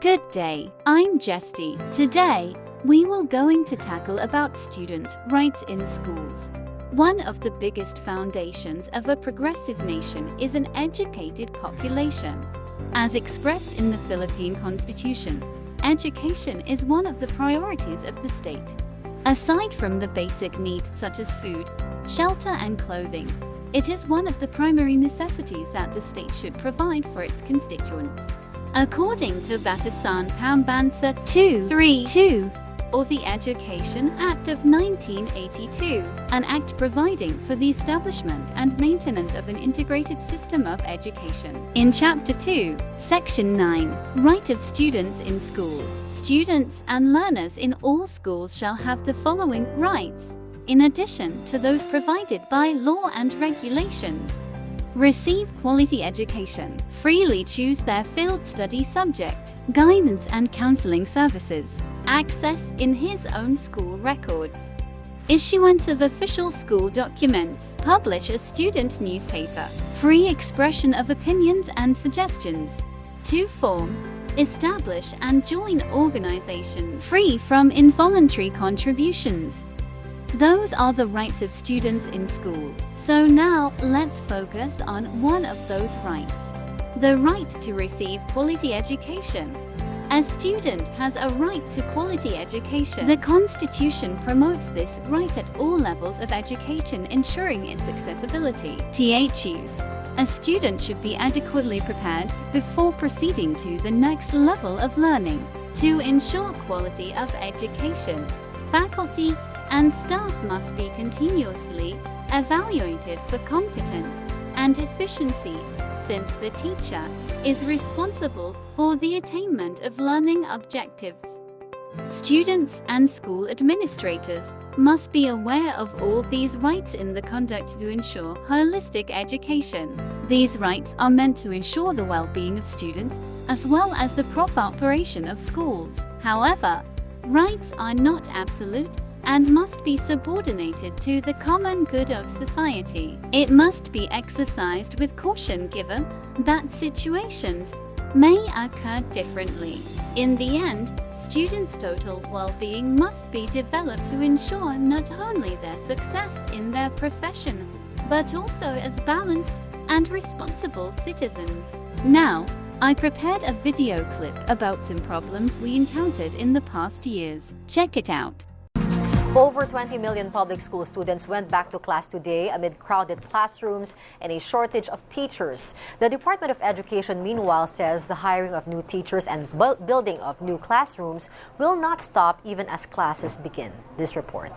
Good day, I'm Jesty. Today, we will going to tackle about students' rights in schools. One of the biggest foundations of a progressive nation is an educated population. As expressed in the Philippine Constitution, education is one of the priorities of the state. Aside from the basic needs such as food, shelter and clothing, it is one of the primary necessities that the state should provide for its constituents. According to Batasan Pambansa 232, or the Education Act of 1982, an act providing for the establishment and maintenance of an integrated system of education. In Chapter 2, Section 9, Right of Students in School, students and learners in all schools shall have the following rights, in addition to those provided by law and regulations. Receive quality education, freely choose their field study subject, guidance and counseling services, access in his own school records, issuance of official school documents, publish a student newspaper, free expression of opinions and suggestions, to form, establish and join organization free from involuntary contributions. Those are the rights of students in school. So now, let's focus on one of those rights. The right to receive quality education. A student has a right to quality education. The Constitution promotes this right at all levels of education, ensuring its accessibility. THUs. A student should be adequately prepared before proceeding to the next level of learning. To ensure quality of education, faculty and staff must be continuously evaluated for competence and efficiency, since the teacher is responsible for the attainment of learning objectives. Students and school administrators must be aware of all these rights in the conduct to ensure holistic education. These rights are meant to ensure the well-being of students as well as the proper operation of schools. However, rights are not absolute and must be subordinated to the common good of society. It must be exercised with caution given that situations may occur differently. In the end, students' total well-being must be developed to ensure not only their success in their profession, but also as balanced and responsible citizens. Now, I prepared a video clip about some problems we encountered in the past years. Check it out. Over 20 million public school students went back to class today amid crowded classrooms and a shortage of teachers. The Department of Education, meanwhile, says the hiring of new teachers and building of new classrooms will not stop even as classes begin. This report.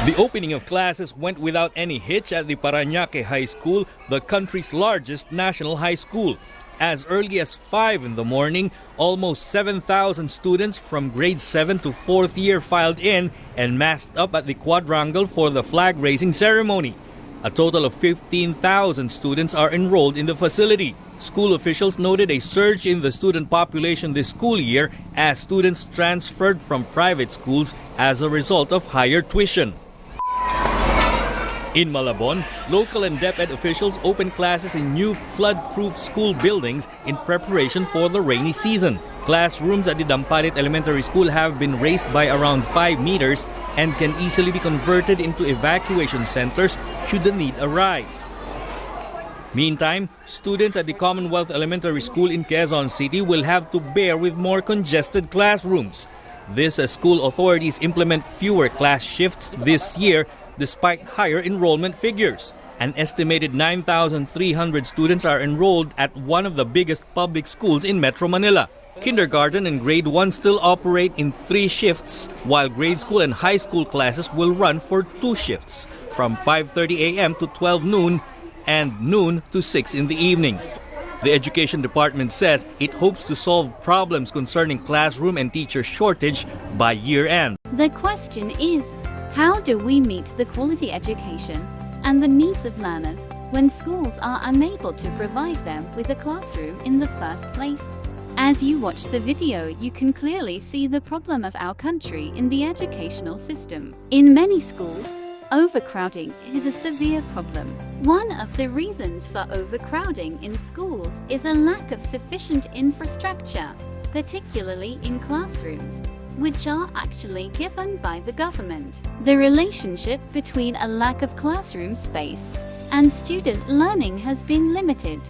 The opening of classes went without any hitch at the Parañaque High School, the country's largest national high school. As early as 5 in the morning, almost 7,000 students from grade 7 to 4th year filed in and masked up at the quadrangle for the flag-raising ceremony. A total of 15,000 students are enrolled in the facility. School officials noted a surge in the student population this school year as students transferred from private schools as a result of higher tuition. In Malabon, local and DepEd officials opened classes in new flood-proof school buildings in preparation for the rainy season. Classrooms at the Dampalit Elementary School have been raised by around 5 meters and can easily be converted into evacuation centers should the need arise. Meantime, students at the Commonwealth Elementary School in Quezon City will have to bear with more congested classrooms. This as school authorities implement fewer class shifts this year despite higher enrollment figures. An estimated 9,300 students are enrolled at one of the biggest public schools in Metro Manila. Kindergarten and grade 1 still operate in 3 shifts, while grade school and high school classes will run for 2 shifts, from 5:30 a.m. to 12 noon and noon to 6 in the evening. The Education Department says it hopes to solve problems concerning classroom and teacher shortage by year-end. The question is, how do we meet the quality education and the needs of learners when schools are unable to provide them with a classroom in the first place? As you watch the video, you can clearly see the problem of our country in the educational system. In many schools, Overcrowding is a severe problem. One of the reasons for overcrowding in schools is a lack of sufficient infrastructure, particularly in classrooms, which are actually given by the government. The relationship between a lack of classroom space and student learning has been limited.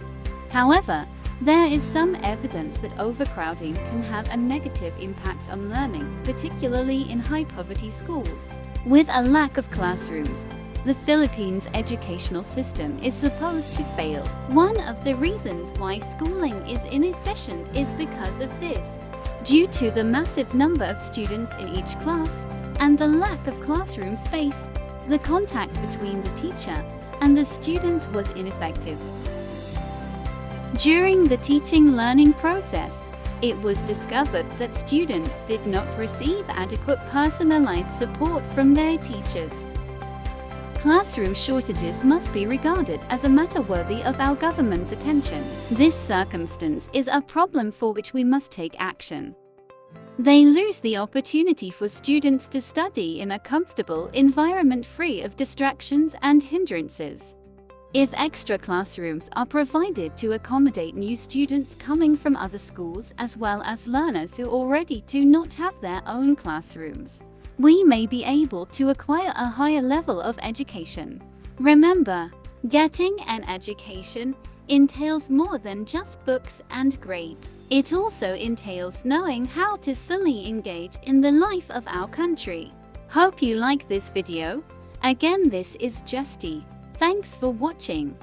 However, there is some evidence that overcrowding can have a negative impact on learning, particularly in high-poverty schools. With a lack of classrooms, the Philippines' educational system is supposed to fail. One of the reasons why schooling is inefficient is because of this. Due to the massive number of students in each class and the lack of classroom space, the contact between the teacher and the students was ineffective. During the teaching-learning process, it was discovered that students did not receive adequate personalized support from their teachers. Classroom shortages must be regarded as a matter worthy of our government's attention. This circumstance is a problem for which we must take action. They lose the opportunity for students to study in a comfortable environment free of distractions and hindrances. If extra classrooms are provided to accommodate new students coming from other schools as well as learners who already do not have their own classrooms, we may be able to acquire a higher level of education. Remember, getting an education entails more than just books and grades. It also entails knowing how to fully engage in the life of our country. Hope you like this video. Again, this is Justy. Thanks for watching.